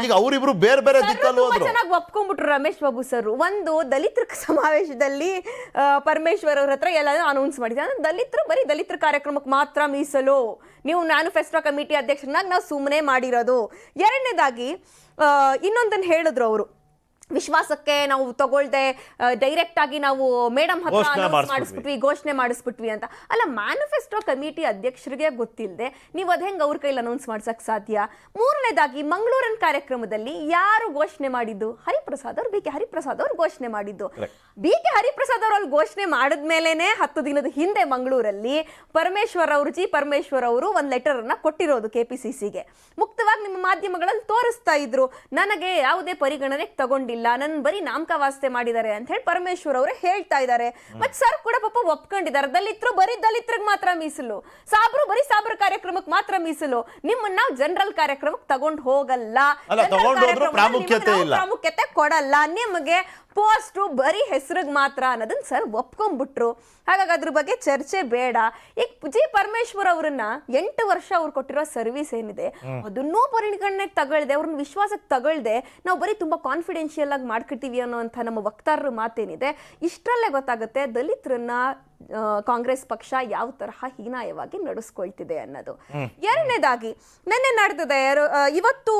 ಈಗ ಅವರಿಬ್ರು ಬೇರೆ ಬೇರೆ ದಿಕ್ಕಲ್ಲಿ ಹೋದ್ರು. ಚೆನ್ನಾಗಿ ಒಪ್ಕೊಂಡ್ಬಿಟ್ರು ರಮೇಶ್ ಬಾಬು ಸರ್. ಒಂದು ದಲಿತರ ಸಮಾವೇಶದಲ್ಲಿ ಪರಮೇಶ್ವರ್ ಅವ್ರ ಹತ್ರ ಎಲ್ಲಾನು ಅನೌನ್ಸ್ ಮಾಡಿದ್ದಾರೆ. ದಲಿತರು ಬರೀ ದಲಿತರ ಕಾರ್ಯಕ್ರಮಕ್ಕೆ ಮಾತ್ರ ಮೀಸಲು, ನೀವು ಮ್ಯಾನಿಫೆಸ್ಟೋ ಕಮಿಟಿ ಅಧ್ಯಕ್ಷರನ್ನಾಗಿ ನಾವು ಸುಮ್ಮನೆ ಮಾಡಿರೋದು. ಎರಡನೇದಾಗಿ ಇನ್ನೊಂದನ್ನು ಹೇಳಿದ್ರು ಅವರು, ವಿಶ್ವಾಸಕ್ಕೆ ನಾವು ತಗೊಳ್ದೆ ಡೈರೆಕ್ಟ್ ಆಗಿ ನಾವು ಮೇಡಮ್ ಹತ್ರ ಮಾಡಿಸ್ಬಿಟ್ವಿ, ಘೋಷಣೆ ಮಾಡಿಸ್ಬಿಟ್ವಿ ಅಂತ. ಅಲ್ಲ, ಮ್ಯಾನಿಫೆಸ್ಟೋ ಕಮಿಟಿ ಅಧ್ಯಕ್ಷರಿಗೆ ಗೊತ್ತಿಲ್ಲದೆ ನೀವು ಅದ್ ಹೆಂಗ್ ಅವ್ರ ಕೈಲಿ ಅನೌನ್ಸ್ ಮಾಡ್ಸಕ್ ಸಾಧ್ಯ? ಮೂರನೇದಾಗಿ ಮಂಗಳೂರಿನ ಕಾರ್ಯಕ್ರಮದಲ್ಲಿ ಯಾರು ಘೋಷಣೆ ಮಾಡಿದ್ದು? ಹರಿಪ್ರಸಾದ್ ಅವ್ರು, ಬಿ ಕೆ ಹರಿಪ್ರಸಾದ್ ಅವ್ರು ಘೋಷಣೆ ಮಾಡಿದ್ದು. ಬಿ ಕೆ ಹರಿಪ್ರಸಾದ್ ಅವರು ಅಲ್ಲಿ ಘೋಷಣೆ ಮಾಡಿದ್ಮೇಲೆನೆ 10 ದಿನದ ಹಿಂದೆ ಮಂಗಳೂರಲ್ಲಿ ಜಿ ಪರಮೇಶ್ವರ್ ಅವರು ಒಂದು ಲೆಟರ್ ಅನ್ನ ಕೊಟ್ಟಿರೋದು ಕೆಪಿಸಿಸಿಗೆ. ಮುಕ್ತವಾಗಿ ನಿಮ್ಮ ಮಾಧ್ಯಮಗಳಲ್ಲಿ ತೋರಿಸ್ತಾ ಇದ್ರು, ನನಗೆ ಯಾವುದೇ ಪರಿಗಣನೆಗೆ ತಗೊಂಡಿಲ್ಲ, ನನ್ನ ಬರೀ ನಾಮಕವಾಸ್ತೆ ಮಾಡಿದ್ದಾರೆ ಅಂತ ಹೇಳಿ ಪರಮೇಶ್ವರ್ ಅವರೇ ಹೇಳ್ತಾ ಇದ್ದಾರೆ. ಮತ್ತೆ ಸರ್ ಕೂಡ ಪಾಪ ಒಪ್ಕೊಂಡಿದ್ದಾರೆ, ದಲಿತರು ಬರೀ ದಲಿತರಿಗೆ ಮಾತ್ರ ಮೀಸಲು, ಸಾಬ್ರು ಬರೀ ಸಾಬ್ರ ಕಾರ್ಯಕ್ರಮಕ್ಕೆ ಮಾತ್ರ ಮೀಸಲು, ನಿಮ್ಮನ್ನ ನಾವು ಜನರಲ್ ಕಾರ್ಯಕ್ರಮಕ್ಕೆ ತಗೊಂಡು ಹೋಗಲ್ಲ, ಪ್ರಾಮುಖ್ಯತೆ ಕೊಡಲ್ಲ, ನಿಮಗೆ ಪೋಸ್ಟ್ ಬರೀ ಹೆಸರಿಗೆ ಮಾತ್ರ ಅನ್ನೋದನ್ನ ಸರ್ ಒಪ್ಕೊಂಡ್ಬಿಟ್ರು. ಹಾಗಾಗಿ ಅದ್ರ ಬಗ್ಗೆ ಚರ್ಚೆ ಬೇಡ. ಈಗ ಜಿ ಪರಮೇಶ್ವರ್ ಅವರನ್ನ 8 ವರ್ಷ ಅವ್ರು ಕೊಟ್ಟಿರೋ ಸರ್ವಿಸ್ ಏನಿದೆ ಅದನ್ನೂ ಪರಿಗಣನೆಗೆ ತಗೊಳ್ದೆ, ಅವ್ರನ್ನ ವಿಶ್ವಾಸಕ್ಕೆ ತಗೊಳ್ದೆ ನಾವು ಬರೀ ತುಂಬಾ ಕಾನ್ಫಿಡೆನ್ಷಿಯಲ್ ಆಗಿ ಮಾಡ್ಕೊತೀವಿ ಅನ್ನೋಂಥ ನಮ್ಮ ವಕ್ತಾರರ ಮಾತೇನಿದೆ. ಇಷ್ಟರಲ್ಲೇ ಗೊತ್ತಾಗುತ್ತೆ ದಲಿತರನ್ನ ಕಾಂಗ್ರೆಸ್ ಪಕ್ಷ ಯಾವ ತರಹ ಹೀನಾಯವಾಗಿ ನಡೆಸ್ಕೊಳ್ತಿದೆ ಅನ್ನೋದು. ಎರಡನೇದಾಗಿ ನಿನ್ನೆ ನಡೆದಿದೆ, ಇವತ್ತು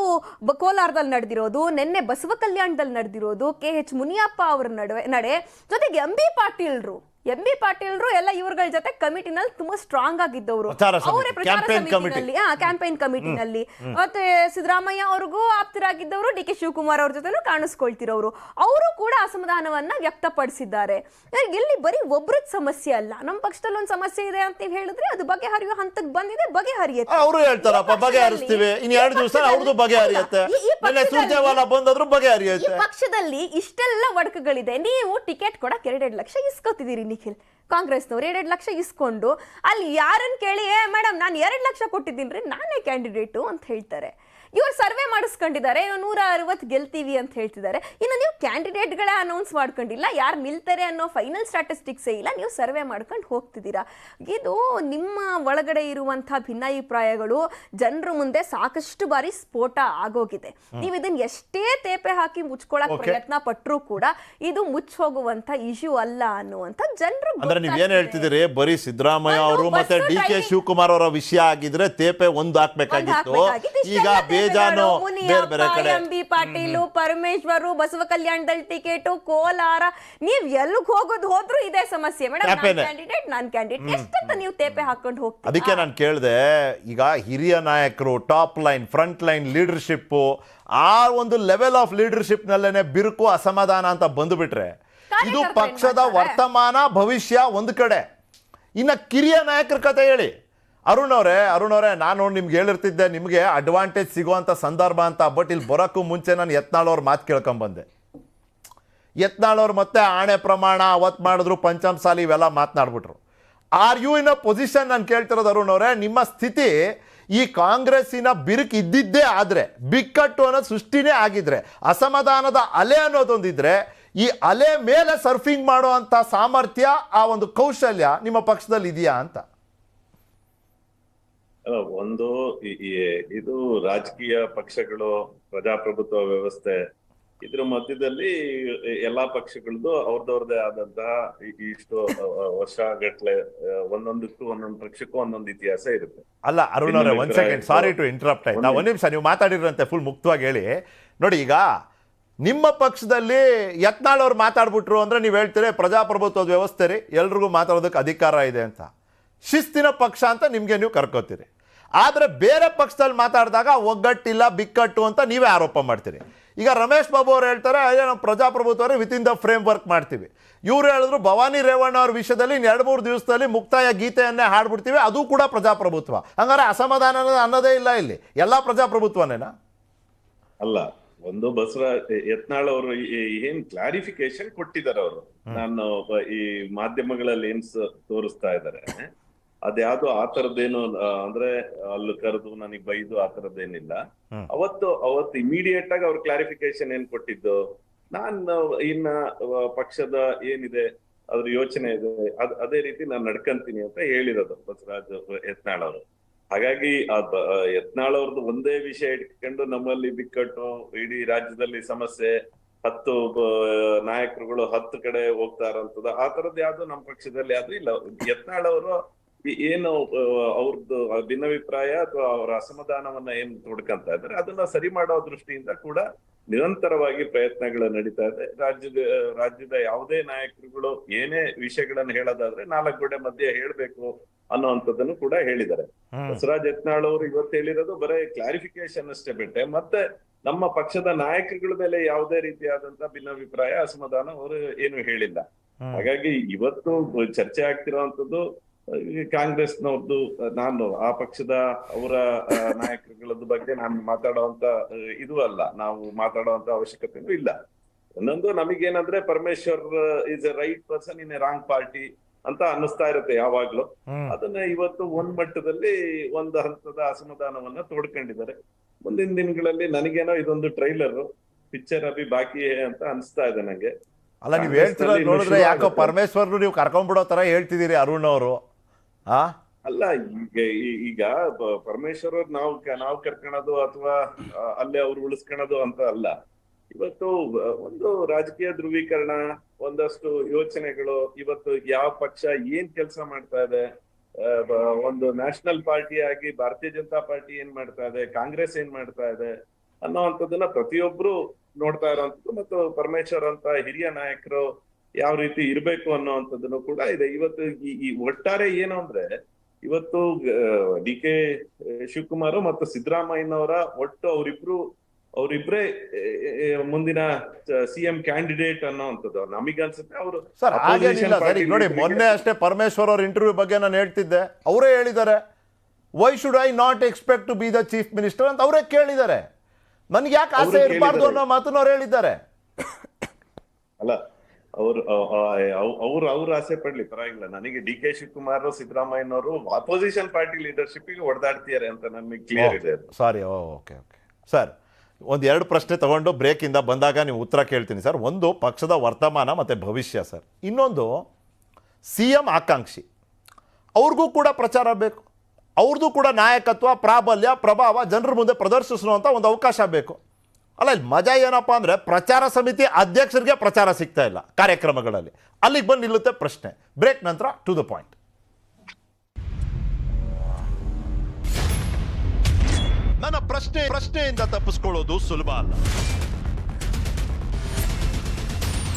ಕೋಲಾರದಲ್ಲಿ ನಡೆದಿರೋದು, ನಿನ್ನೆ ಬಸವ ಕಲ್ಯಾಣದಲ್ಲಿ ನಡೆದಿರೋದು, KH ಮುನಿಯಪ್ಪ ಅವರ ನಡೆ ಜೊತೆಗೆ ಎಂ ಬಿ ಪಾಟೀಲ್ರು ಎಲ್ಲ ಇವ್ರಗಳ ಜೊತೆ ಕಮಿಟಿನಲ್ಲಿ ತುಂಬಾ ಸ್ಟ್ರಾಂಗ್ ಆಗಿದ್ದವರು. ಅವರೇ ಕ್ಯಾಂಪೇನ್ ಕಮಿಟಿನಲ್ಲಿ ಮತ್ತೆ ಸಿದ್ದರಾಮಯ್ಯ ಅವ್ರಿಗೂ ಆಪ್ತರಾಗಿದ್ದವರು, ಡಿ ಕೆ ಶಿವಕುಮಾರ್ ಅವ್ರ ಜೊತೆ ಕಾಣಿಸ್ಕೊಳ್ತಿರೋರು. ಅವರು ಕೂಡ ಅಸಮಾಧಾನವನ್ನ ವ್ಯಕ್ತಪಡಿಸಿದ್ದಾರೆ. ಇಲ್ಲಿ ಬರೀ ಒಬ್ರದ್ ಸಮಸ್ಯೆ ಅಲ್ಲ, ನಮ್ಮ ಪಕ್ಷದಲ್ಲಿ ಒಂದು ಸಮಸ್ಯೆ ಇದೆ ಅಂತ ನೀವು ಹೇಳಿದ್ರೆ ಅದು ಬಗೆಹರಿಯುವ ಹಂತಕ್ಕೆ ಬಂದಿದೆ, ಬಗೆಹರಿಯುತ್ತೆ. ಅವರು ಹೇಳ್ತಾರಪ್ಪ ಬಗೆಹರಿಸ್ತೀವಿ, ಇನ್ನು 2 ದಿವಸ ಅವ್ರದ್ದು ಬಗೆಹರಿಯುತ್ತೆ, ಬಗೆಹರಿಯುತ್ತೆ. ಪಕ್ಷದಲ್ಲಿ ಇಷ್ಟೆಲ್ಲ ಒಡಕುಗಳಿದೆ. ನೀವು ಟಿಕೆಟ್ ಕೊಡಕ್ಕೆ 2 ಲಕ್ಷ ಇಸ್ಕೊತಿದ್ದೀರಿ ನಿಖಿಲ್. ಕಾಂಗ್ರೆಸ್ನವ್ರು 2 ಲಕ್ಷ ಇಸ್ಕೊಂಡು ಅಲ್ಲಿ ಯಾರನ್ನ ಕೇಳಿ ಮೇಡಮ್ ನಾನು 2 ಲಕ್ಷ ಕೊಟ್ಟಿದ್ದೀನಿ, ನಾನೇ ಕ್ಯಾಂಡಿಡೇಟು ಅಂತ ಹೇಳ್ತಾರೆ. ಇವ್ರು ಸರ್ವೆ ಮಾಡಿಸ್ಕೊಂಡಿದ್ದಾರೆ, 160 ಗೆಲ್ತೀವಿ ಅಂತ ಹೇಳ್ತಿದ್ದಾರೆ. ಇನ್ನು ನೀವು ಕ್ಯಾಂಡಿಡೇಟ್ಗಳೇ ಅನೌನ್ಸ್ ಮಾಡ್ಕೊಂಡಿಲ್ಲ, ಯಾರು ನಿಲ್ತಾರೆ ಅನ್ನೋ ಫೈನಲ್ ಸ್ಟ್ಯಾಟಿಸ್ಟಿಕ್ಸೇ ಇಲ್ಲ, ನೀವು ಸರ್ವೆ ಮಾಡ್ಕೊಂಡು ಹೋಗ್ತಿದ್ದೀರಾ. ಇದು ನಿಮ್ಮ ಒಳಗಡೆ ಇರುವಂಥ ಭಿನ್ನಾಭಿಪ್ರಾಯಗಳು ಜನರ ಮುಂದೆ ಸಾಕಷ್ಟು ಬಾರಿ ಸ್ಫೋಟ ಆಗೋಗಿದೆ. ನೀವು ಇದನ್ನ ಎಷ್ಟೇ ತೇಪೆ ಹಾಕಿ ಮುಚ್ಕೊಳಕ್ ಪ್ರಯತ್ನ ಪಟ್ಟರೂ ಕೂಡ ಇದು ಮುಚ್ಚ ಹೋಗುವಂತ ಇಶ್ಯೂ ಅಲ್ಲ ಅನ್ನುವಂಥ ಜನರು. ಅಂದ್ರೆ ನೀವೇನ್ ಹೇಳ್ತಿದ್ದೀರಿ, ಬರೀ ಸಿದ್ದರಾಮಯ್ಯ ಅವರು ಮತ್ತೆ ಡಿ ಕೆ ಶಿವಕುಮಾರ್ ಅವರ ವಿಷಯ ಆಗಿದ್ರೆ ತೇಪೆ ಒಂದು ಹಾಕ್ಬೇಕಾಗಿತ್ತು. ಈಗ ಬೇಜಾನು ಬೇರೆ ಬೇರೆ ಕಡೆ ಎಂ ಬಿ ಪಾಟೀಲ್, ಪರಮೇಶ್ವರು, ಬಸವ ಕಲ್ಯಾಣದಲ್ಲಿ ಟಿಕೆಟ್, ಕೋಲಾರ, ನೀವ್ ಎಲ್ಲಿಗೆ ಹೋದ್ರು ಇದೇ ಸಮಸ್ಯೆ. ಮೇಡಮ್ ನಾನ್ ಕ್ಯಾಂಡಿಡೇಟ್ ಎಷ್ಟಂತ ನೀವು ತೇಪೆ ಹಾಕೊಂಡು ಹೋಗ್ತೀವಿ. ಅದಕ್ಕೆ ನಾನು ಕೇಳಿದೆ, ಈಗ ಹಿರಿಯ ನಾಯಕರು, top line, front line leadership, ಆ ಒಂದು ಲೆವೆಲ್ ಆಫ್ ಲೀಡರ್ಶಿಪ್ ನಲ್ಲೇನೆ ಬಿರುಕು, ಅಸಮಾಧಾನ ಅಂತ ಬಂದುಬಿಟ್ರೆ ಇದು ಪಕ್ಷದ ವರ್ತಮಾನ ಭವಿಷ್ಯ ಒಂದು ಕಡೆ. ಇನ್ನ ಕಿರಿಯ ನಾಯಕರ ಕತೆ ಹೇಳಿ. ಅರುಣ್ ಅವರೇ ನಾನು ನಿಮ್ಗೆ ಹೇಳಿರ್ತಿದ್ದೆ, ನಿಮಗೆ ಅಡ್ವಾಂಟೇಜ್ ಸಿಗುವಂಥ ಸಂದರ್ಭ ಅಂತ. ಬಟ್ ಇಲ್ಲಿ ಬರೋಕ್ಕೂ ಮುಂಚೆ ನಾನು ಯತ್ನಾಳ್ ಅವ್ರ ಮಾತು ಕೇಳ್ಕೊಂಬಂದೆ. ಯತ್ನಾಳ್ ಅವ್ರು ಮತ್ತೆ ಆಣೆ ಪ್ರಮಾಣ ಅವತ್ತು ಮಾಡಿದ್ರು, ಪಂಚಮಸಾಲಿ ಇವೆಲ್ಲ ಮಾತನಾಡ್ಬಿಟ್ರು. Are you in a position, ನಾನು ಕೇಳ್ತಿರೋದು ಅರುಣ್ ಅವರೇ, ನಿಮ್ಮ ಸ್ಥಿತಿ ಈ ಕಾಂಗ್ರೆಸ್ಸಿನ ಬಿರುಕು ಇದ್ದಿದ್ದೇ ಆದರೆ, ಬಿಕ್ಕಟ್ಟು ಅನ್ನೋದು ಸೃಷ್ಟಿನೇ ಆಗಿದ್ರೆ, ಅಸಮಾಧಾನದ ಅಲೆ ಅನ್ನೋದೊಂದಿದ್ರೆ, ಈ ಅಲೆ ಮೇಲೆ ಸರ್ಫಿಂಗ್ ಮಾಡುವಂಥ ಸಾಮರ್ಥ್ಯ, ಆ ಒಂದು ಕೌಶಲ್ಯ ನಿಮ್ಮ ಪಕ್ಷದಲ್ಲಿ ಇದೆಯಾ ಅಂತ. ಒಂದು ಇದು ರಾಜಕೀಯ ಪಕ್ಷಗಳು, ಪ್ರಜಾಪ್ರಭುತ್ವ ವ್ಯವಸ್ಥೆ, ಇದ್ರ ಮಧ್ಯದಲ್ಲಿ ಎಲ್ಲಾ ಪಕ್ಷಗಳದ್ದು ಅವ್ರದವ್ರದೇ ಆದಂತಹ ಇಷ್ಟು ವರ್ಷ ಗಟ್ಲೆ ಒಂದೊಂದಕ್ಕೂ ಒಂದೊಂದು ಪಕ್ಷಕ್ಕೂ ಒಂದೊಂದು ಇತಿಹಾಸ ಇರುತ್ತೆ. ಅಲ್ಲ ಅರುಣ್ ಅವರೇ, 1 ಸೆಕೆಂಡ್, ಸಾರಿ ಟು ಇಂಟರಪ್ಟ್ ಆಯ್ತಾ, 1 ನಿಮಿಷ. ನೀವು ಮಾತಾಡಿರಂತೆ ಫುಲ್ ಮುಕ್ತವಾಗಿ ಹೇಳಿ. ನೋಡಿ, ಈಗ ನಿಮ್ಮ ಪಕ್ಷದಲ್ಲಿ ಯತ್ನಾಳ್ ಅವ್ರು ಮಾತಾಡ್ಬಿಟ್ರು ಅಂದ್ರೆ ನೀವು ಹೇಳ್ತೀರಿ ಪ್ರಜಾಪ್ರಭುತ್ವದ ವ್ಯವಸ್ಥೆ ರೀ, ಎಲ್ರಿಗೂ ಮಾತಾಡೋದಕ್ಕೆ ಅಧಿಕಾರ ಇದೆ ಅಂತ, ಶಿಸ್ತಿನ ಪಕ್ಷ ಅಂತ ನಿಮಗೆ ನೀವು ಕರ್ಕೋತೀರಿ. ಆದರೆ ಬೇರೆ ಪಕ್ಷದಲ್ಲಿ ಮಾತಾಡಿದಾಗ ಒಗ್ಗಟ್ಟಿಲ್ಲ, ಬಿಕ್ಕಟ್ಟು ಅಂತ ನೀವೇ ಆರೋಪ ಮಾಡ್ತೀರಿ. ಈಗ ರಮೇಶ್ ಬಾಬು ಅವ್ರು ಹೇಳ್ತಾರೆ ಅದೇ ನಾವು ಪ್ರಜಾಪ್ರಭುತ್ವರೇ ವಿತಿನ್ ದ ಫ್ರೇಮ್ ವರ್ಕ್ ಮಾಡ್ತೀವಿ. ಇವ್ರು ಹೇಳಿದ್ರು ಭವಾನಿ ರೇವಣ್ಣ ಅವ್ರ ವಿಷಯದಲ್ಲಿ 2-3 ದಿವಸದಲ್ಲಿ ಮುಕ್ತಾಯ ಗೀತೆಯನ್ನೇ ಹಾಡ್ಬಿಡ್ತೀವಿ, ಅದು ಕೂಡ ಪ್ರಜಾಪ್ರಭುತ್ವ. ಹಂಗಾರೆ ಅಸಮಾಧಾನ ಅನ್ನೋದೇ ಇಲ್ಲ ಇಲ್ಲಿ, ಎಲ್ಲ ಪ್ರಜಾಪ್ರಭುತ್ವನೇನಾ? ಅಲ್ಲ, ಒಂದು ಬಸವರಾಜ್ ಯತ್ನಾಳ್ ಅವರು ಏನ್ ಕ್ಲಾರಿಫಿಕೇಶನ್ ಕೊಟ್ಟಿದ್ದಾರೆ ಅವರು, ನಾನು ಈ ಮಾಧ್ಯಮಗಳಲ್ಲಿ ಏನ್ ತೋರಿಸ್ತಾ ಇದ್ದಾರೆ ಅದ್ಯಾವ್ದು ಆ ತರದ್ದೇನು ಅಂದ್ರೆ ಅಲ್ಲಿ ಕರೆದು ನನಗೆ ಬೈದು ಆ ತರದ್ದೇನಿಲ್ಲ. ಅವತ್ತು ಇಮಿಡಿಯೇಟ್ ಆಗಿ ಅವ್ರ ಕ್ಲಾರಿಫಿಕೇಶನ್ ಏನ್ ಕೊಟ್ಟಿದ್ದು, ನಾನು ಇನ್ನ ಪಕ್ಷದ ಏನಿದೆ ಅದ್ರ ಯೋಚನೆ ಇದೆ ಅದೇ ರೀತಿ ನಾನು ನಡ್ಕಂತೀನಿ ಅಂತ ಹೇಳಿರೋದು ಬಸವರಾಜ್ ಯತ್ನಾಳ್ ಅವರು. ಹಾಗಾಗಿ ಯತ್ನಾಳ್ ಅವ್ರದ್ದು ಒಂದೇ ವಿಷಯ ಇಟ್ಕೊಂಡು ನಮ್ಮಲ್ಲಿ ಬಿಕ್ಕಟ್ಟು, ಇಡೀ ರಾಜ್ಯದಲ್ಲಿ ಸಮಸ್ಯೆ, 10 ನಾಯಕರುಗಳು 10 ಕಡೆ ಹೋಗ್ತಾ ಇರೋಂಥದ್ದು ಆ ತರದ್ದು ಯಾವ್ದು ನಮ್ಮ ಪಕ್ಷದಲ್ಲಿ ಅದು ಇಲ್ಲ. ಯತ್ನಾಳ್ ಅವರು ಏನು ಅವ್ರದ್ದು ಭಿನ್ನಾಭಿಪ್ರಾಯ ಅಥವಾ ಅವರ ಅಸಮಾಧಾನವನ್ನ ಏನ್ ನೋಡ್ಕೊಂತ ಇದ್ದಾರೆ ಅದನ್ನ ಸರಿ ಮಾಡೋ ದೃಷ್ಟಿಯಿಂದ ಕೂಡ ನಿರಂತರವಾಗಿ ಪ್ರಯತ್ನಗಳು ನಡೀತಾ ಇದೆ. ರಾಜ್ಯದ ಯಾವುದೇ ನಾಯಕರುಗಳು ಏನೇ ವಿಷಯಗಳನ್ನ ಹೇಳೋದಾದ್ರೆ 4 ಗೋಡೆ ಮಧ್ಯೆ ಹೇಳ್ಬೇಕು ಅನ್ನೋಂಥದ್ದನ್ನು ಕೂಡ ಹೇಳಿದ್ದಾರೆ. ಬಸವರಾಜ್ ಯತ್ನಾಳ್ ಅವರು ಇವತ್ತು ಹೇಳಿರೋದು ಬರೀ ಕ್ಲಾರಿಫಿಕೇಶನ್ ಅಷ್ಟೇ ಬಿಟ್ಟೆ ಮತ್ತೆ ನಮ್ಮ ಪಕ್ಷದ ನಾಯಕರುಗಳ ಮೇಲೆ ಯಾವುದೇ ರೀತಿಯಾದಂತ ಭಿನ್ನಾಭಿಪ್ರಾಯ ಅಸಮಾಧಾನ ಅವರು ಏನು ಹೇಳಿಲ್ಲ. ಹಾಗಾಗಿ ಇವತ್ತು ಚರ್ಚೆ ಆಗ್ತಿರೋಂಥದ್ದು ಕಾಂಗ್ರೆಸ್ನವ್ರದ್ದು, ನಾನು ಆ ಪಕ್ಷದ ಅವರ ನಾಯಕರುಗಳದ್ದು ಬಗ್ಗೆ ನಾನು ಮಾತಾಡುವಂತ ಇದು ಅಲ್ಲ, ನಾವು ಮಾತಾಡುವಂತ ಅವಶ್ಯಕತೆನೂ ಇಲ್ಲ. ಒಂದೊಂದು ನಮಗೇನಂದ್ರೆ Parameshwar is a right person in a wrong party ಅಂತ ಅನ್ನಿಸ್ತಾ ಇರುತ್ತೆ ಯಾವಾಗ್ಲೂ. ಅದನ್ನ ಇವತ್ತು ಒಂದ್ ಮಟ್ಟದಲ್ಲಿ ಒಂದು ಹಂತದ ಅಸಮಾಧಾನವನ್ನ ತೋಡ್ಕೊಂಡಿದ್ದಾರೆ. ಮುಂದಿನ ದಿನಗಳಲ್ಲಿ ನನಗೇನೋ ಇದೊಂದು ಟ್ರೈಲರ್ ಪಿಕ್ಚರ್ ಅಭಿ ಬಾಕಿ ಅಂತ ಅನಿಸ್ತಾ ಇದೆ ನಂಗೆ. ಅಲ್ಲ, ನೀವು ಹೇಳ್ತಿರೋ ನೋಡಿದ್ರೆ ಯಾಕೋ ಪರಮೇಶ್ವರ್ನು ನೀವು ಕರ್ಕೊಂಡ್ಬಿಡೋ ತರ ಹೇಳ್ತಿದ್ದೀರಿ ಅರುಣ್ ಅವರು. ಅಲ್ಲ, ಈಗ ಪರಮೇಶ್ವರ್ ನಾವು ಕರ್ಕೊಳೋದು ಅಥವಾ ಅಲ್ಲೇ ಅವ್ರು ಉಳಿಸ್ಕೊಳೋದು ಅಂತ ಅಲ್ಲ. ಇವತ್ತು ಒಂದು ರಾಜಕೀಯ ಧ್ರುವೀಕರಣ, ಒಂದಷ್ಟು ಯೋಚನೆಗಳು, ಇವತ್ತು ಯಾವ ಪಕ್ಷ ಏನ್ ಕೆಲಸ ಮಾಡ್ತಾ ಇದೆ, ಒಂದು ನ್ಯಾಷನಲ್ ಪಾರ್ಟಿ ಆಗಿ ಭಾರತೀಯ ಜನತಾ ಪಾರ್ಟಿ ಏನ್ ಮಾಡ್ತಾ ಇದೆ, ಕಾಂಗ್ರೆಸ್ ಏನ್ ಮಾಡ್ತಾ ಇದೆ ಅನ್ನೋವಂಥದ್ದನ್ನ ಪ್ರತಿಯೊಬ್ರು ನೋಡ್ತಾ ಇರೋಂಥದ್ದು ಮತ್ತು ಪರಮೇಶ್ವರ್ ಅಂತ ಹಿರಿಯ ನಾಯಕರು ಯಾವ ರೀತಿ ಇರ್ಬೇಕು ಅನ್ನೋವಂಥದ್ದನ್ನು ಕೂಡ ಇದೆ. ಇವತ್ತು ಈ ಒಟ್ಟಾರೆ ಏನು ಅಂದ್ರೆ ಇವತ್ತು DK ಶಿವಕುಮಾರ್ ಮತ್ತು ಸಿದ್ದರಾಮಯ್ಯನವರ ಒಟ್ಟು ಅವರಿಬ್ರೇ ಮುಂದಿನ CM ಕ್ಯಾಂಡಿಡೇಟ್ ಅನ್ನೋವಂಥದ್ದು ನಮಗನ್ಸುತ್ತೆ. ಅವರು ಸರ್ ಹಾಗೇನಿಲ್ಲ ಸರ್. ಈಗ ನೋಡಿ, ಮೊನ್ನೆ ಅಷ್ಟೇ ಪರಮೇಶ್ವರ್ ಅವ್ರ ಇಂಟರ್ವ್ಯೂ ಬಗ್ಗೆ ನಾನು ಹೇಳ್ತಿದ್ದೆ, ಅವರೇ ಹೇಳಿದ್ದಾರೆ why should I not expect to be the chief minister ಅಂತ ಅವರೇ ಕೇಳಿದ್ದಾರೆ. ನನ್ಗೆ ಯಾಕೆ ಆಸೆ ಇರಬಾರ್ದು ಅನ್ನೋ ಮಾತನ್ನ ಅವ್ರು ಹೇಳಿದ್ದಾರೆ. ಅಲ್ಲ, ಅವ್ರು ಆಸೆ ಪಡ್ಲಿ ಪರವಾಗಿಲ್ಲ. ನನಗೆ DK ಶಿವಕುಮಾರ್ ಸಿದ್ದರಾಮಯ್ಯನವರು ಅಪೋಸಿಷನ್ ಪಾರ್ಟಿ ಲೀಡರ್ಶಿಪ್ ಗೆ ಹೊಡೆದಾಡ್ತಿದ್ದಾರೆ ಅಂತ ನಮಗೆ ಕ್ಲಿಯರ್ ಇದೆ. ಸಾರಿ, ಓಕೆ ಸರ್. 1-2 ಪ್ರಶ್ನೆ ತಗೊಂಡು ಬ್ರೇಕಿಂದ ಬಂದಾಗ ನೀವು ಉತ್ತರ ಕೇಳ್ತೀನಿ ಸರ್. ಒಂದು ಪಕ್ಷದ ವರ್ತಮಾನ ಮತ್ತು ಭವಿಷ್ಯ ಸರ್. ಇನ್ನೊಂದು CM ಆಕಾಂಕ್ಷಿ, ಅವ್ರಿಗೂ ಕೂಡ ಪ್ರಚಾರ ಬೇಕು, ಅವ್ರದ್ದು ಕೂಡ ನಾಯಕತ್ವ, ಪ್ರಾಬಲ್ಯ, ಪ್ರಭಾವ ಜನರ ಮುಂದೆ ಪ್ರದರ್ಶಿಸುವಂಥ ಒಂದು ಅವಕಾಶ ಬೇಕು. ಅಲ್ಲ, ಇಲ್ಲಿ ಮಜಾ ಏನಪ್ಪ ಅಂದರೆ ಪ್ರಚಾರ ಸಮಿತಿ ಅಧ್ಯಕ್ಷರಿಗೆ ಪ್ರಚಾರ ಸಿಗ್ತಾ ಇಲ್ಲ ಕಾರ್ಯಕ್ರಮಗಳಲ್ಲಿ. ಅಲ್ಲಿಗೆ ಬಂದು ನಿಲ್ಲುತ್ತೆ ಪ್ರಶ್ನೆ. ಬ್ರೇಕ್ ನಂತರ ಟು ದ ಪಾಯಿಂಟ್. ನನ್ನ ಪ್ರಶ್ನೆಯಿಂದ ತಪ್ಪಿಸ್ಕೊಳ್ಳೋದು ಸುಲಭ ಅಲ್ಲ.